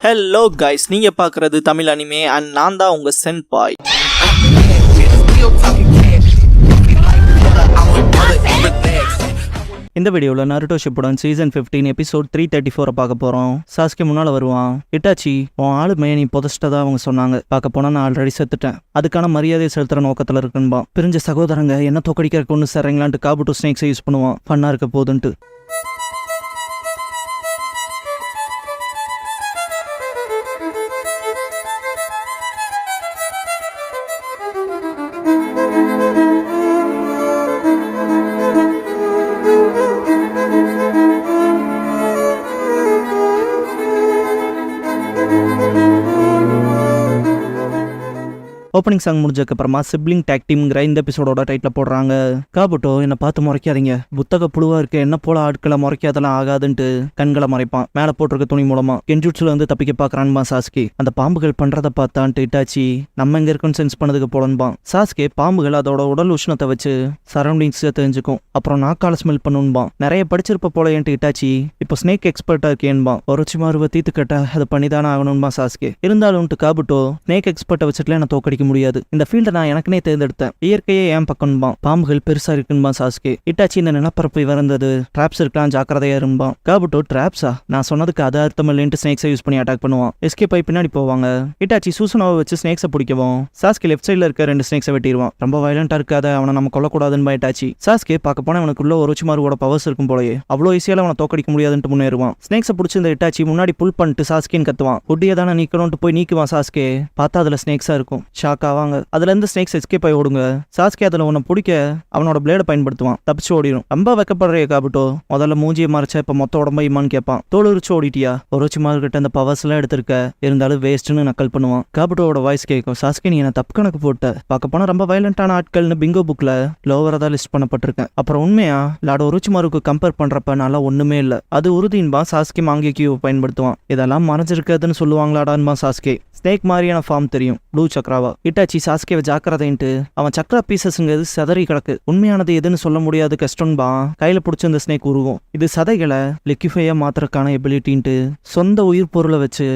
Hello guys, நீங்க பார்க்குறது Tamil anime and நான் தான் உங்க சென்பாய். இந்த வீடியோவில் நருட்டோ ஷிப்புடன் சீசன் 15 எபிசோட் 334 பார்க்க போகிறோம். சாஸ்கே முன்னால் வருவான். இட்டாச்சி, உன் ஆளு மேனி புதைச்சிட்டதா அவங்க சொன்னாங்க. பார்க்க போனால் நான் ஆல்ரெடி செத்துட்டேன். அதுக்கான மரியாதையை செலுத்துகிற நோக்கத்தில் இருக்குன்பான். பிரிஞ்ச சகோதரங்க என்ன தோக்கடிக்கிறக்கு ஒன்று சரிங்களான்ட்டு காபுட்டோ ஸ்னேக்ஸை யூஸ் பண்ணுவான். ஃபன்னாக இருக்க போதுன்ட்டு. ஓப்பனிங் சாங் முடிஞ்சதுக்கு அப்புறமா சிப்ளிங் டேக் டீம்ங்கிற இந்த எபிசோடோட டைட்டில் போடுறாங்க. காபுட்டோ என்ன பார்த்து முறைக்காதீங்க, புத்தக புழுவா இருக்கு, என்ன போல ஆட்களை முறைக்காதெல்லாம் ஆகாதுன்ட்டு கண்களை மறைப்பான். மேலே போட்டிருக்க துணி மூலமா கென்ஜுட்சுல வந்து தப்பிக்க பாக்குறான்பா சாஸ்கே. அந்த பாம்புகள் பண்றதை பார்த்தான்ட்டு இட்டாச்சி நம்ம எங்க இருக்குன்னு சென்ஸ் பண்ணதுக்கு போலன்பான். சாஸ்கே பாம்புகள் அதோட உடல் உஷ்ணத்தை வச்சு சரௌண்டிங்ஸ் தெரிஞ்சுக்கும். அப்புறம் நாக்கால ஸ்மெல் பண்ணுன்பான். நிறைய படிச்சிருப்ப போல ஏன்ட்டு இட்டாச்சி இப்போ ஸ்னேக் எக்ஸ்பர்ட்டா இருக்கேன்பான். ஒருச்சி மாறுவ தீத்து கட்ட அதை பண்ணிதானே ஆகணும்பா சாஸ்கே. இருந்தாலும் காபுட்டோ ஸ்னேக் எக்ஸ்பர்ட்டை வச்சுட்டுல என்ன தோக்கடிக்க முடியாது. இந்த ஃபீல்ட நான் எனக்குனே தேர்ந்தெடுத்தேன். இயற்கையே ஏன் பக்கம்பான். பாம்புகள் பெருசா இருக்குன்பா சாஸ்கே. இட்டாச்சி இந்த நிலப்பரப்பு வந்தது, டிராப்ஸ் இருக்கலாம், ஜாக்கிரதையா இருப்பான். காபுட்டோ டிராப்ஸா, நான் சொன்னதுக்கு அது அர்த்தம் இல்லைன்ட்டு ஸ்னேக்ஸை யூஸ் பண்ணி அட்டாக் பண்ணுவான். எஸ்கேப் ஆகி பின்னாடி போவாங்க. இட்டாச்சி சூசனாவை வச்சு ஸ்னேக்ஸை பிடிக்கவும் சாஸ்கே லெஃப்ட் சைட்ல இருக்க 2 ஸ்னேக்ஸை வெட்டிடுவான். ரொம்ப வயலண்டா இருக்காத, அவனை நம்ம கொல்லக்கூடாதுன்னு இட்டாச்சி. சாஸ்கே பார்க்க போனா அவனுக்குள்ள ஒருச்சிமாருவோட பவர்ஸ் இருக்கும் போலயே அவ்வளோ ஈஸியால அவனை தோக்கடிக்க முடியாதுன்ட்டு முன்னேறுவான். ஸ்னேக்ஸை பிடிச்சி இந்த இட்டாச்சி முன்னாடி புல் பண்ணிட்டு சாஸ்கேன்னு கத்துவான். ஒட்டியை தானே நீக்கணும்ட்டு போய் நீக்குவான் சாஸ்கே. பார்த்தா அதுல ஸ்னேக்ஸா இருக்கும். ஷாக் ஆவாங்க. அதுல இருந்து ஸ்னேக்ஸ் எஸ்கேப் ஆகி ஓடுங்க. சாஸ்கே அதுல உன்னை பிடிக்க அவனோட பிளேட பயன்படுத்துவான். தப்பிச்சு ஓடிடும். ரொம்ப வெக்கப்படுற காபுட்டோ முதல்ல மூஞ்சியை மறைச்ச இப்ப மொத்த உடம்பை இம்மான்னு கேட்பான். தோல் உரிச்சு ஓடிட்டியா? ஒருச்சிமாரு கிட்ட அந்த பவர்ஸ் எல்லாம் எடுத்திருக்க, இருந்தாலும் வேஸ்ட்னு நக்கல் பண்ணுவான். காபுட்டோட வாய்ஸ் கேட்கும். சாஸ்கே, நீ என்ன தப்பு கணக்கு போட்ட. பார்க்க போனா ரொம்ப வயலண்டான ஆட்கள்னு பிங்கோ புக்ல லோவரா தான் லிஸ்ட் பண்ணப்பட்டிருக்கேன். அப்புறம் உண்மையா லாட ஒருச்சிமாருக்கு கம்பேர் பண்றப்ப நல்லா ஒண்ணுமே இல்ல. அது உறுதின்பா சாஸ்கே மாங்கேக்கியோ பயன்படுத்துவான். இதெல்லாம் மறைஞ்சிருக்காதுன்னு சொல்லுவாங்களாடான்பா சாஸ்கே. ஸ்னேக் மாதிரியான ஃபார்ம் தெரியும், ப்ளூ சக்ராவா. இட்டாச்சி சாஸ்கேவை ஜாக்கிரதைன்ட்டு அவன் சக்ரா பீசஸ்ங்கிறது சதறி கிடக்கு. உண்மையானது எதுன்னு சொல்ல முடியாது, கஷ்டம்பா. கையில பிடிச்ச இந்த ஸ்னேக் உருகும். இது சதைகளை லிக்விஃபையா மாத்திரக்கான எபிலிட்டின்ட்டு சொந்த உயிர் பொருளை வச்சு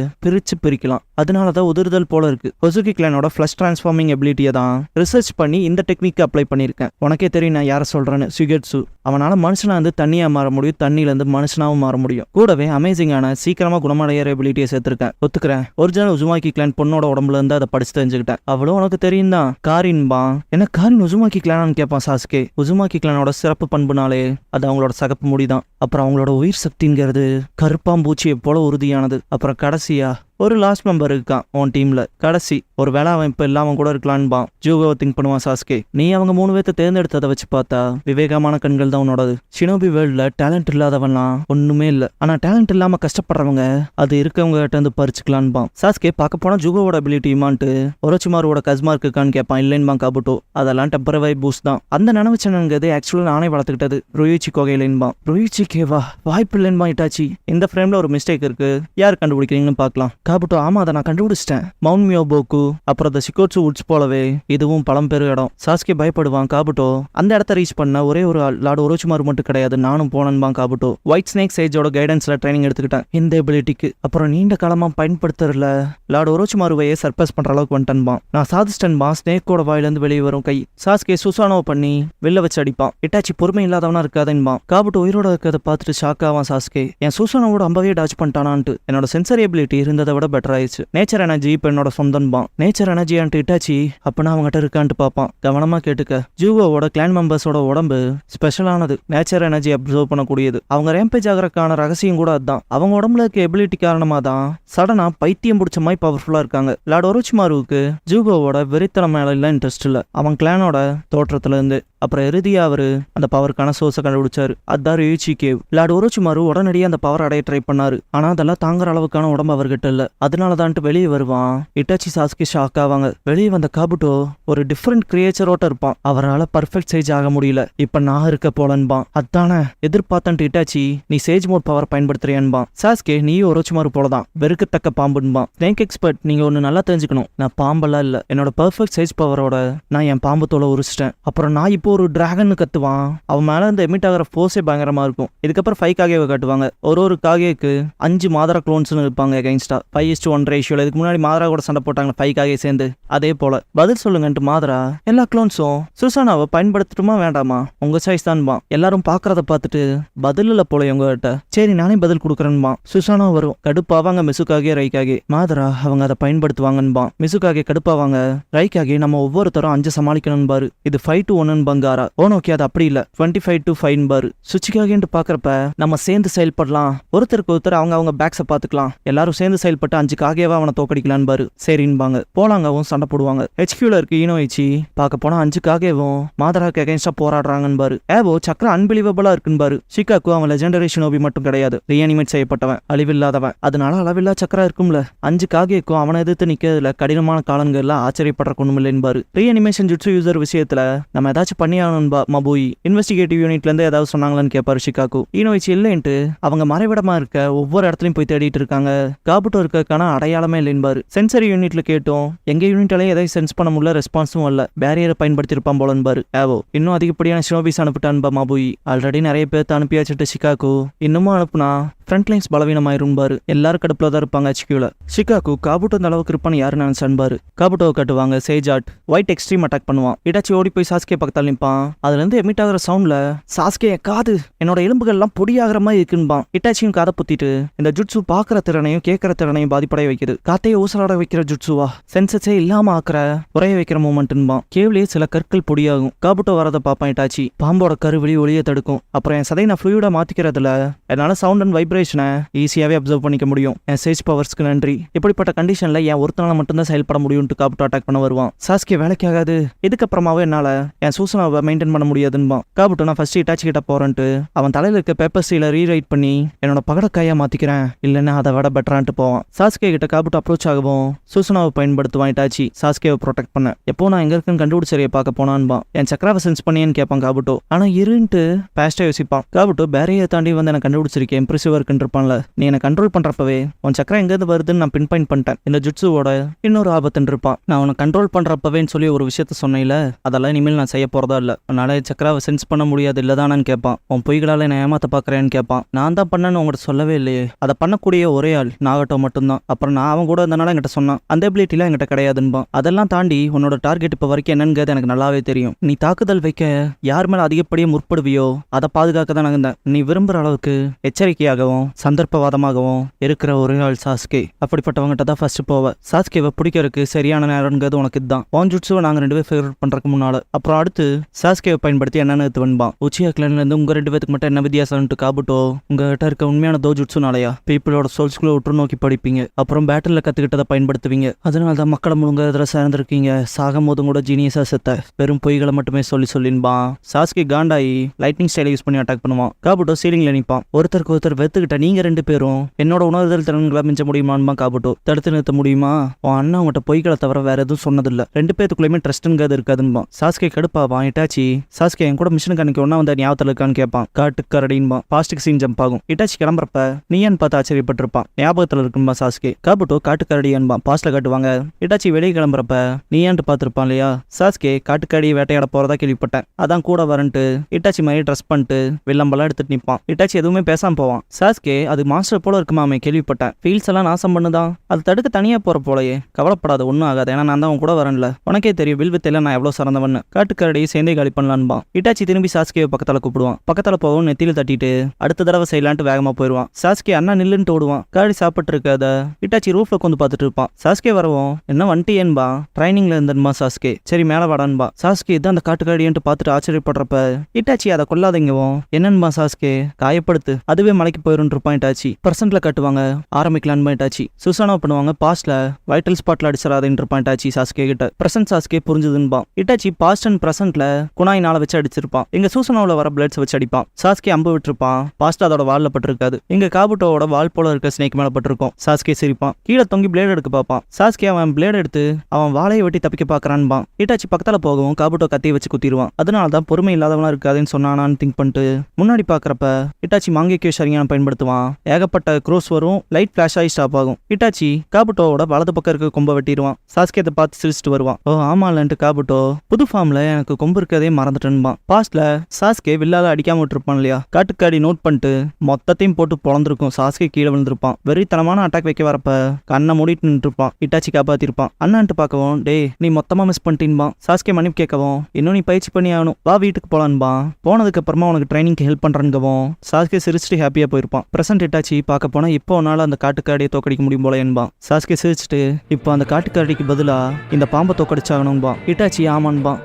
பிரிக்கலாம். அதனாலதான் உதிர்தல் போல இருக்கு. ஹொசுகி கிளானோட ஃபிளஷ் டிரான்ஸ்ஃபார்மிங் எபிலிட்டியை தான் ரிசர்ச் பண்ணி இந்த டெக்னிக் அப்ளை பண்ணியிருக்கேன். உனக்கே தெரியும் நான் யாரை சொல்றேன்னு. சுகெட்சு. அவனால மனுஷனா வந்து தண்ணியா மாற முடியும், தண்ணியில இருந்து மனுஷனாவும் மாற முடியும். கூடவே அமேசிங்கான சீக்கிரமா குணமடைகிற எபிலிட்டியை சேர்த்திருக்கேன். ஒத்துக்கிறேன். ஒரிஜினல் உசுமாக்கி கிளான் பொண்ணோட உடம்புல இருந்து அதை படிச்சு தெரிஞ்சுக்கிட்டேன். அவ்வளவு உனக்கு தெரியும் தான். காரின்பா. என்ன காரின் உசுமாக்கி கிளானான்னு கேட்பான் சாஸ்கே. உசுமாக்கி கிளானோட சிறப்பு பண்புனாலே அது அவங்களோட சகப்பு முடிதான். அப்புறம் அவங்களோட உயிர் சக்திங்கிறது கருப்பாம்பூச்சியை போல உறுதியானது. அப்புறம் கடைசியா ஒரு லாஸ்ட் மெம்பர் இருக்கான் உன் டீம்ல. கடைசி ஒரு வேலை அவன் இப்ப இல்லாம கூட இருக்கலான்பான். ஜூகோவை திங்க் பண்ணுவான் சாஸ்கே. நீ அவங்க 3 பேர்த்த தேர்ந்தெடுத்ததை வச்சு பார்த்தா விவேகமான கண்கள் தான் உன்னோடது. ஷினோபி வேர்ல்ட்ல டேலண்ட் இல்லாதவன்லாம் ஒண்ணுமே இல்ல. ஆனா டேலண்ட் இல்லாம கஷ்டப்படுறவங்க அது இருக்கவங்க கிட்ட இருந்து பறிச்சுக்கலான்பான். சாஸ்கே பார்க்க போனா ஜூகோவோட அபிலிட்டியுமான்ட்டு ஒரோச்சிமாரோட கஸ்மார்க் இருக்கான்னு கேட்பான். இல்லைன்பான் காபுட்டோ. அதெல்லாம் டெம்பரரி பூஸ்ட் தான். அந்த நினைவு சேனல்ங்கிறது ஆக்சுவலா நானே வளர்த்துக்கிட்டது. ருயிச்சி கோகையிலேன்பான். ருயிச்சி கேவா வாய்ப்பு இல்லைன்பான் இட்டாச்சி. இந்த ஃப்ரேம்ல ஒரு மிஸ்டேக் இருக்கு, யார் கண்டுபிடிக்கிறீங்கன்னு பார்க்கலாம். காபுட்டோ, ஆமா அதை நான் கண்டுபிடிச்சிட்டேன். மவுண்ட் மியோபோக்கு அப்புறம் த சிகோட்சு உட்ஸ் போலவே இதுவும் பழம் பெரு இடம். சாஸ்கே பயப்படுவான். காபுட்டோ, அந்த இடத்த ரீச் பண்ண ஒரே ஒரு லார்டு ஒரோச்சிமாரு மட்டும் கிடையாது, நானும் போனேன்பான் காபுட்டோ. ஒயிட் ஸ்னேக் சேஜோட கைடன்ஸ்ல ட்ரைனிங் எடுத்துக்கிட்டேன் இந்த எபிலிட்டிக்கு. அப்புறம் நீண்ட காலமா பயன்படுத்துறதுல லார்டு ஒரோச்சிமாருவையே சர்ப்ரைஸ் பண்ற அளவுக்கு வந்துட்டேன்பான். நான் சாதிச்சிட்டேன்பான். ஸ்னேக்கோட வாயிலிருந்து வெளியே வரும் கை. சாஸ்கே சுசானோ பண்ணி வெளில வச்சு அடிப்பான். இட்டாச்சி பொறுமை இல்லாதவனா இருக்காதேன்பான். காபுட்டோ உயிரோட இருக்கிறத பார்த்துட்டு ஷாக் ஆவான் சாஸ்கே. என் சுசானோட அம்பவே டாச் பண்ணிட்டானான்ட்டு. என்னோட சென்சரி எபிலிட்டி இருந்ததை விட பெட்டர் ஆயிடுச்சு. நேச்சர் எனர்ஜி இப்ப என்னோட சொந்தம்பான். நேச்சர் எனர்ஜி ஆன்ட்டு இட்டாச்சி அப்பனா அவங்ககிட்ட இருக்கான்ட்டு பார்ப்பான். கவனமா கேட்டுக்க. ஜூகோவோட கிளான் மெம்பர்ஸோட உடம்பு ஸ்பெஷலானது, நேச்சர் எனர்ஜி அப்சர்வ் பண்ணக்கூடியது. அவங்க ரேம்பேஜ் ஆகிறதுக்கான ரகசியம் கூட அதுதான். அவங்க உடம்புல இருக்க எபிலிட்டி காரணமா தான் சடனா பைத்தியம் பிடிச்ச மாதிரி பவர்ஃபுல்லா இருக்காங்க. லார்ட் ஒரோச்சிமாருவுக்கு ஜூகோவோட வெறித்தனம் மேல இல்ல இன்ட்ரெஸ்ட் இல்ல, அவன் கிளானோட தோற்றத்துல இருந்து. அப்புறம் இறுதியா அவரு அந்த பவருக்கான சோர்ஸை கண்டுபிடிச்சாரு. அதுதான் ரியூச்சி கேவ். லார்ட் ஒரோச்சிமாரு உடனடியே அந்த பவர் அடைய ட்ரை பண்ணாரு. ஆனா அதெல்லாம் தாங்குற அளவுக்கான உடம்பு அவர்கிட்ட இல்ல. அதனாலதான்ட்டு வெளியே வருவான். இட்டாச்சி சாஸ்கே ஷாக் ஆவாங்க. வெளியே வந்த காபுட்டோ ஒரு டிஃப்ரெண்ட் கிரியேச்சரோட இருப்பான். அவரால் பர்ஃபெக்ட் சேஜ் ஆக முடியல. இப்ப நான் இருக்க போலன்பான். அதானே எதிர்பார்த்தன்ட்டு இட்டாச்சி நீ சேஜ் மோட் பவர் பயன்படுத்துறியான்பான். சாஸ்கே நீயும் ஒரோச்சிமாரு போலதான், வெறுக்கத்தக்க பாம்புன்பான். ஸ்னேக் எக்ஸ்பர்ட், நீங்க ஒன்னு நல்லா தெரிஞ்சுக்கணும், நான் பாம்பெல்லாம் இல்ல. என்னோட பர்ஃபெக்ட் சேஜ் பவரோட நான் என் பாம்பு தோலை உரிச்சிட்டேன். அப்புறம் நான் இப்போ ஒரு டிராகன் கத்துவான். அவன் மேல இந்த எமிட் ஆகிற ஃபோர்ஸே பயங்கரமா இருக்கும். இதுக்கப்புறம் 5 காகேவை காட்டுவாங்க. ஒரு காகேக்கு 5 மாதரா க்ளோன்ஸ்னு இருப்பாங்க எகைன்ஸ்டா 5:1 ரேஷியோல. இதுக்கு முன்னாடி மாதரா கூட சண்டை போட்டாங்க 5 காகே சேர்ந்து. அதே போல பதில் சொல்லுங்கன்ட்டு மாதரா எல்லா க்ளோன்ஸும் சுசானாவை பயன்படுத்தட்டுமா வேண்டாமா உங்க சாய்ஸ் தான்பா. எல்லாரும் பாக்குறத பார்த்துட்டு பதில் இல்ல போல உங்ககிட்ட. சரி நானே பதில் கொடுக்குறேன்பா. சுசானா வரும். கடுப்பாவாங்க மிசுக்காகே ரைக்காகே. மாதரா அவங்க அதை பயன்படுத்துவாங்கன்பா. மிசுக்காகே கடுப்பாவாங்க. ரைக்காகே நம்ம ஒவ்வொருத்தரும் 5 சமாளிக்கணும் பாரு. இது 5-1 பங்காரா. ஓனோக்கே அது அப்படி இல்ல 25-5 பாரு. சுச்சிக்காகேன்ட்டு பாக்குறப்ப நம்ம சேர்ந்து செயல்படலாம். ஒருத்தருக்கு ஒருத்தர் அவங்க பேக்ஸை பாத்துக்கலாம். எல்லாரும் சேர்ந்து செயல்பட்டு 5 காகேவா அவனை தோக்கடிக்கலாம் பாரு. சரின்பாங்க. போலாங்கவும் சண்டை போடுவாங்க. HQல இருக்கு ஈனோயிச்சி. பார்க்க போனா 5 காகேவும் மாதராக்கு அகைன்ஸ்டா போராடுறாங்கன்னு பாரு. ஏவோ சக்கர அன்பிலீவபிளா இருக்குன்னு பாரு. ஷிகாக்கு அவன் லெஜெண்டரி ஷினோபி மட்டும் கிடையாது, ரீஅனிமேட் செய்யப்பட்டவன், அழிவில்லாதவன். அதனால அளவில்லா சக்கரா இருக்கும்ல. 5 காகேக்கும் அவனை எதிர்த்து நிக்கிறதுல கடினமான காலங்கள்ல ஆச்சரியப்படுற கொண்டு இல்லைன்னு. ரீஅனிமேஷன் ஜுட்சு யூசர் விஷயத்துல நம்ம ஏதாச்சும் பண்ணி ஆகணும்பா. மபுயி இன்வெஸ்டிகேட்டிவ் யூனிட்ல இருந்து ஏதாவது சொன்னாங்களான்னு கேட்பாரு ஷிகாக்கு. ஈனோயிச்சி இல்லைன்ட்டு அவங்க மறைவிடமா இருக்க ஒவ்வொரு இடத்துலயும் போய் தேடிட்டு இருக்காங்க. காபுட்டோ இருக்கான அடையாளமே இல்லைன்பாரு. சென்சரி யூனிட்ல கேட்டோம். எங்க யூனிட்லயும் எதையும் சென்ஸ் பண்ண முடியல, ரெஸ்பான்ஸும் இல்ல. பேரியரை பயன்படுத்தி இருப்பான் போலன்பாரு. ஏவோ இன்னும் அதிகப்படியான ஷினோபிஸ் அனுப்பிட்டான்பா மபுயி. ஆல்ரெடி நிறைய பேர்த்து அனுப்பியாச்சுட்டு ஷிகாக்கு. இன்னமும் அனுப்புனா ஃப்ரண்ட் லைன்ஸ் பலவீனமாயிரும்பாரு. எல்லாரும் கடுப்புல தான் இருப்பாங்க HQல. ஷிகாக்கு காபுட்டோ அந்த அளவுக்கு இருப்பான்னு யாரு நினைச்சான்பாரு. காபுட்டோவை கட்டுவாங்க. சேஜாட் ஒயிட் எக்ஸ்ட்ரீம் அட்டாக் பண்ணுவான். இடாச்சி ஓடி போய் சாஸ்கே பக்கத்தால் நிற்பான். அதுல இருந்து எமிட் ஆகிற சவுண்ட்ல சாஸ்கே காது என்னோட எலும்புகள் எல்லாம் பொடியாகிற மாதிரி இருக்குன்பான். இட்டாச்சியும் காதை புத்திட்டு இந்த ஜுட்சு பாக்குற திறனையும் கேட்கற திறனையும் பாதிப்படைய வைக்குது. காத்தையை ஊசலாட வைக்கிற ஜுட்சுவா, சென்சஸே இல்லாம ஆக்குற உரைய வைக்கிற மூமெண்ட்ன்பான். கேவ்லயே சில கற்கள் பொடியாகும். காபுட்டோ வரதை பார்ப்பான் இட்டாச்சி. பாம்போட கருவிழி ஒளியை தடுக்கும். அப்புறம் என் சதை நான் ஃப்ளூயிடா மாத்திக்கிறதுல என்னால சவுண்ட் அண்ட் வைப்ரேஷனை ஈஸியாவே அப்சர்வ் பண்ணிக்க முடியும். என் சேஜ் பவர்ஸ்க்கு நன்றி. இப்படிப்பட்ட கண்டிஷன்ல என் ஒருத்தனால மட்டும்தான் செயல்பட முடியும்னு காபுட்டோ அட்டாக் பண்ண வருவான். சாஸ்கே வேலைக்கு ஆகாது, இதுக்கப்புறமாவே என்னால என் சூசனாவை மெயின்டைன் பண்ண முடியாதுன்பான். காபுட்டோ நான் ஃபர்ஸ்ட் இட்டாச்சி கிட்ட போறேன்ட்டு அவன் தலையில இருக்க பேப்பர் சீல ரீரைட் பண்ணி என்னோட பகடக்காயா மாத்திக்கிறேன், இல்லைன்னா அதை விட பெட்டரான்ட்டு போவான். சாஸ்கே கிட்ட காபுட்டோ அப்ரோச் ஆகவும் சூசனாவை பயன்படுத்துவான் இட்டாச்சி சாஸ்கேவை ப்ரொடெக்ட் பண்ண. எப்போ நான் எங்க இருக்குன்னு கண்டுபிடிச்சரிய பார்க்க போனான்பா. என் சக்கராவை சென்ஸ் பண்ணியேன்னு கேட்பான் காபுட்டோ. ஆனா இருன்ட்டு பேஸ்டா யோசிப்பான். காபுட்டோ பேரையை தாண்டி வந்து எனக்கு கண்டுபிடிச்சிருக்கேன், இம்ப்ரெசிவா இருக்குன்னு இருப்பான்ல. நீ என்ன கண்ட்ரோல் பண்றப்பவே உன் சக்கரம் எங்கேருந்து வருதுன்னு நான் பின் பாயிண்ட் பண்ணிட்டேன். இந்த ஜுட்சுவோட இன்னொரு ஆபத்துன்னு இருப்பான். நான் உன்னை கண்ட்ரோல் பண்றப்பவேன்னு சொல்லி ஒரு விஷயத்த சொன்னேன்ல, அதெல்லாம் இனிமேல் நான் செய்ய போறதா இல்ல. அதனால சக்கராவை சென்ஸ் பண்ண முடியாது இல்லதானான்னு கேட்பான். உன் பொய்களால என்ன ஏமாத்த பாக்குறேன்னு கேட்பான். நான் தான் பண்ணேன்னு உங்கள்கிட்ட சொல்லவே இல்லையே. அதை பண்ணக்கூடிய ஒரே ஆள் நாகட்டோ மட்டும்தான். அப்புறம் நான் அவன் கூட இருந்தனால என்கிட்ட சொன்னான். அந்த எபிலிட்டிலாம் என்கிட்ட கிடையாதுன்பான். அதெல்லாம் தாண்டி உன்னோட டார்கெட் இப்போ வரைக்கும் என்னன்னு எனக்கு நல்லாவே தெரியும். நீ தாக்குதல் வைக்க யார் மேல அதிகப்படியே முற்படுவியோ அதை பாதுகாக்க தான் இருந்தேன். நீ விரும்புற அளவுக்கு எச்சரிக்கையாகவும் சந்தர்ப்பவாதமாகவும் இருக்கிற ஒரே ஆள் சாஸ்கே. அப்படிப்பட்டவங்ககிட்ட தான் ஃபர்ஸ்ட் போவ. சாஸ்கேவை பிடிக்கிறதுக்கு சரியான நேரங்கிறது உனக்கு இதுதான். வான்ஜுட்சுவை நாங்க 2 பேர் ஃபேவரட் பண்றதுக்கு முன்னால. அப்புறம் அடுத்து சாஸ்கேவை பயன்படுத்தி என்னன்னு எடுத்துவன்பா. உச்சியா கிளான்ல இருந்து உங்க 2 பேருக்கு மட்டும் என்ன வித்தியாசம்னு காபுட்டோ உங்ககிட்ட இருக்க உண்மையான தோஜுட்சுனாலயா பீப்புளோட சோல்ஸ்குள்ள உற்று நோக்கி படிப்பீங்க, அப்புறம் பேட்டில் கத்துக்கிட்டதை பயன்படுத்துவீங்க. அதனால தான் மக்களை முழுங்க இதில் சேர்ந்திருக்கீங்க. சாகும் போதும் கூட ஜீனியஸா செத்த வெறும் பொய்களை மட்டுமே சொல்லின்பான். சாஸ்கே காண்டாயி லைட்னிங் ஸ்டைலை யூஸ் பண்ணி அட்டாக் பண்ணுவான். காபுட்டோ சீலிங்ல நிற்பான். ஒருத்தருக்கு ஒருத்தர் வெத்துக்கிட்ட நீங்க 2 பேரும் என்னோட உணர்தல் திறன்களை மிஞ்ச முடியுமான்பா காபுட்டோ. தடுத்து நிறுத்த முடியுமா? உன் அண்ணன் உங்கள்கிட்ட பொய்களை தவிர வேற எதுவும் சொன்னதில்ல. 2 பேத்துக்குள்ளேயுமே ட்ரஸ்ட்ங்கிறது இருக்காதுன்பான். சாஸ்கே கடுப்பாவான். இட்டாச்சி சாஸ்கே என் கூட மிஷனுக்கு அன்னைக்கு ஒன்னா வந்து ஞாபகத்தில் இருக்கான்னு கேட்பான். காட்டுக்கரடின்பான். பாஸ்டுக்கு சீன் ஜம்ப் ஆகும். இட்டாச்சி கிளம்புறப்ப நீயான்னு பார்த்து ஆச்சரியப்பட்டிருப்பான். ஞாபகத்தில் இருக்கும்பா சாஸ்கே. காபுட்டோ காட்டுக்கரடியான்பா. பாஸ்ட்ல காட்டுவாங்க. இட்டாச்சி வெளியே கிளம்புறப்ப நீயான்ட்டு பார்த்துருப்பான் இல்லையா. சாஸ்கே காட்டுக்கரடியை வேட்டையாட போறதா கேள்விப்பட்டேன், அதான் கூட வரன்ட்டு இட்டாச்சி மாதிரி ட்ரெஸ் பண்ணிட்டு வில்லம்பெல்லாம் எடுத்துட்டு நிற்பான். இட்டாச்சி எதுவுமே பேசாம போவான். சாஸ்கே அது மாஸ்டர் போல இருக்குமாமே கேள்விப்பட்டேன். ஃபீல்ஸ் எல்லாம் நாசம் பண்ணுதான், அது தடுக்க தனியா போற போலயே. கவலைப்படாத, ஒன்றும் ஆகாது. ஏன்னா நான் தான் உன் கூட வரல. உனக்கே தெரியும் வில்வித்தையில நான் எவ்வளவு சிறந்தவன்னு. காட்டுக்கரடியை சேர்ந்தே காலி பண்ணலான்பா. இட்டாச்சி திரும்பி சாஸ்கேவை பக்கத்துல கூப்பிடுவான். பக்கத்துல போகவும் நெத்தியில தட்டிட்டு அடுத்த தடவை செய்யலான்ட்டு வேகமா போயிடுவான். சாஸ்கே அண்ணா நில்லுன்ட்டு ஓடுவான். கரடி சாப்பிட்டு இருக்காத இட்டாச்சி ரூஃப்ல கொண்டு பார்த்துட்டு இருப்பான். சாஸ்கே வரவும் என்ன வண்டியன்பா, ட்ரைனிங்ல இருந்தன்பா சாஸ்கே. சரி மேல வாடான்பா. சாஸ்கே தான் அந்த காட்டுக்கரடின்ட்டு பார்த்துட்டு ஆச்சரியப்படுறப்ப இட்டாச்சி அதை கொல்லாதீங்கவும் என்னன்பா சாஸ்கே காயப்படுத்து, அதுவே மலைக்கு போயிரும் இருப்பான் இட்டாச்சி. பிரசன்ட்ல காட்டுவாங்க. ஆரம்பிக்கலான்னு இட்டாச்சி சுசானா பண்ணுவாங்க. பாஸ்ட்ல வைட்டல் ஸ்பாட்ல அடிச்சிடாதுன்னு இருப்பான் இட்டாச்சி சாஸ்கே கிட்ட. பிரசன்ட் சாஸ்கே புரிஞ்சுதுன்பான். இட்டாச்சி பாஸ்ட் அண்ட் பிரசன்ட்ல குனாயினால வச்சு அடிச்சிருப்பான். இங்க சூசனாவில் வர பிளட்ஸ் வச்சு அடிப்பான். சாஸ்கே அம்பு விட்டுருப்பான். பாஸ்ட் அதோட வால்ல பட்டிருக்காது. இங்க காபுட்டோவோட வால் போல இருக்க ஸ்னேக் மேல பட்டிருக்கும். சாஸ்கே சிரிப்பான். கீழே தொங்கி பிளேட் எடுக்க பார்ப்பான். சாஸ்கே அவன் பிளேட் எடுத்து அவன் வாழையை வெட்டி தப்பிக்க பாக்குறான்பான். இட்டாச்சி பக்கத்துல போகவும் காபுட்டோ கத்தியை வச்சு குத்திடுவான். அதனால தான் பொறுமை இல்லாதவனா இருக்காதுன்னு சொன்னானான்னு திங்க் பண்ணிட்டு முன்னாடி பாக்குறப்ப இட்டாச்சி மாங்கேக்கியோ சரியான பயன்படுத்துவான். ஏகப்பட்ட க்ரோஸ் வரும். லைட் பிளாஷ் ஆகி ஸ்டாப் ஆகும். இட்டாச்சி காபுட்டோவோட வலது பக்கம் இருக்க கொம்பை வெட்டிடுவான். சாஸ்கே அதை பார்த்து சிரிச்சுட்டு வருவான். ஓ ஆமா இல்லன்ட்டு காபுட்டோ புது ஃபார்ம்ல எனக்கு கொம்பு அம்பு இருக்கதே மறந்துட்டேன்பான். பாஸ்ட்ல சாஸ்கே வில்லால அடிக்காம விட்டுருப்பான் இல்லையா, காட்டுக்காடி நோட் பண்ணிட்டு மொத்தத்தையும் போட்டு பொழந்திருக்கும். சாஸ்கே கீழே விழுந்திருப்பான். வெறித்தனமான அட்டாக் வைக்க வரப்ப கண்ணை மூடிட்டு நின்றுப்பான். இட்டாச்சி காப்பாத்திருப்பான். அண்ணான்ட்டு பார்க்கவும், டே நீ மொத்தமா மிஸ் பண்ணிட்டீன்பான். சாஸ்கே மன்னிப்பு கேட்கவும், இன்னும் நீ பயிற்சி பண்ணி ஆகணும், வா வீட்டுக்கு போலான்பான். போனதுக்கு அப்புறமா உனக்கு ட்ரைனிங்க்கு ஹெல்ப் பண்றேங்கவும் சாஸ்கே சிரிச்சுட்டு ஹாப்பியா போயிருப்பான். பிரசன்ட் இட்டாச்சி பார்க்க போனா இப்போ உன்னால அந்த காட்டுக்காடியை தோக்கடிக்க முடியும் போல என்பான். சாஸ்கே சிரிச்சுட்டு இப்போ அந்த காட்டுக்காடிக்கு பதிலா இந்த பாம்பை தோக்கடிச்சாகணும்பான். இட்டாச்சி ஆமான்பான்.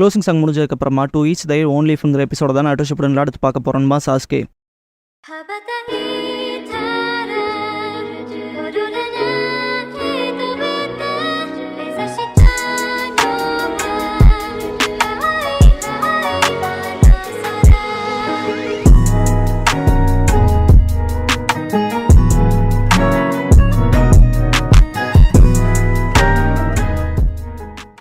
க்ளோசிங் சாங் முடிஞ்சதுக்கப்புறமா 2 each their own leafங்கிற எபிசோட தான் அடுத்து பார்க்க போகிறோன்பா சாஸ்கே.